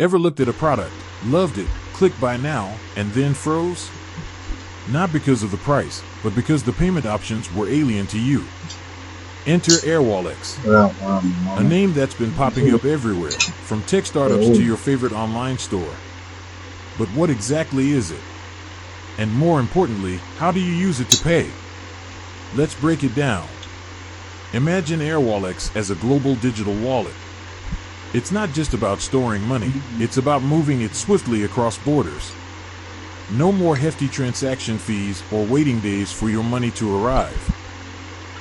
Ever looked at a product, loved it, clicked buy now, and then froze? Not because of the price, but because the payment options were alien to you. Enter Airwallex, a name that's been popping up everywhere, from tech startups to your favorite online store. But what exactly is it? And more importantly, how do you use it to pay? Let's break it down. Imagine Airwallex as a global digital wallet. It's not just about storing money, it's about moving it swiftly across borders. No more hefty transaction fees or waiting days for your money to arrive.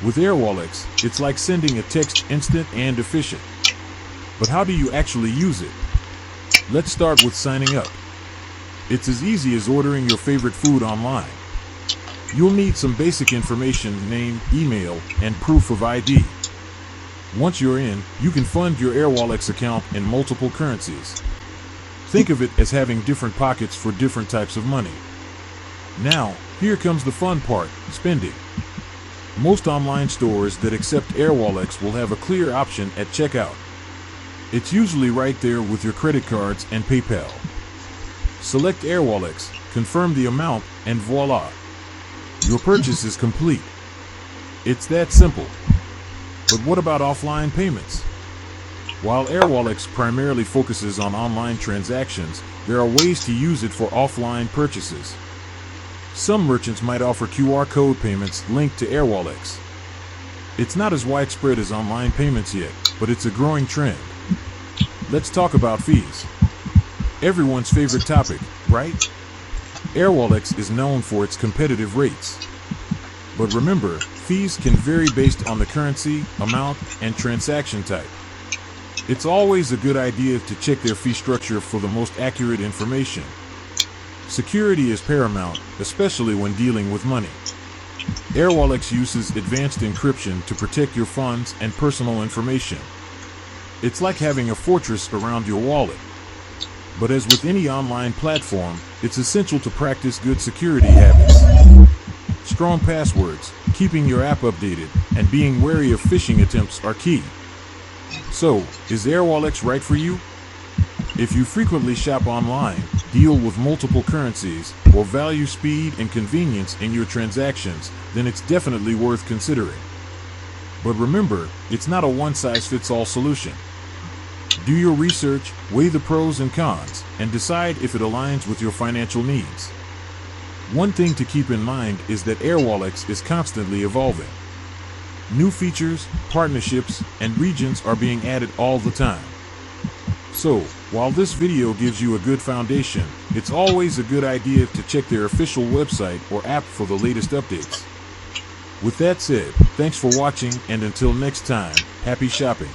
With Airwallex, it's like sending a text, instant and efficient. But how do you actually use it? Let's start with signing up. It's as easy as ordering your favorite food online. You'll need some basic information, name, email, and proof of ID. Once you're in, you can fund your Airwallex account in multiple currencies. Think of it as having different pockets for different types of money. Now, here comes the fun part, spending. Most online stores that accept Airwallex will have a clear option at checkout. It's usually right there with your credit cards and PayPal. Select Airwallex, confirm the amount, and voila! Your purchase is complete. It's that simple. But what about offline payments? While Airwallex primarily focuses on online transactions, there are ways to use it for offline purchases. Some merchants might offer QR code payments linked to Airwallex. It's not as widespread as online payments yet, but it's a growing trend. Let's talk about fees. Everyone's favorite topic, right? Airwallex is known for its competitive rates. But remember, fees can vary based on the currency, amount, and transaction type. It's always a good idea to check their fee structure for the most accurate information. Security is paramount, especially when dealing with money. Airwallex uses advanced encryption to protect your funds and personal information. It's like having a fortress around your wallet. But as with any online platform, it's essential to practice good security habits. Strong passwords, keeping your app updated, and being wary of phishing attempts are key. So, is Airwallex right for you? If you frequently shop online, deal with multiple currencies, or value speed and convenience in your transactions, then it's definitely worth considering. But remember, it's not a one-size-fits-all solution. Do your research, weigh the pros and cons, and decide if it aligns with your financial needs. One thing to keep in mind is that Airwallex is constantly evolving. New features, partnerships, and regions are being added all the time. So, while this video gives you a good foundation, it's always a good idea to check their official website or app for the latest updates. With that said, thanks for watching, and until next time, happy shopping.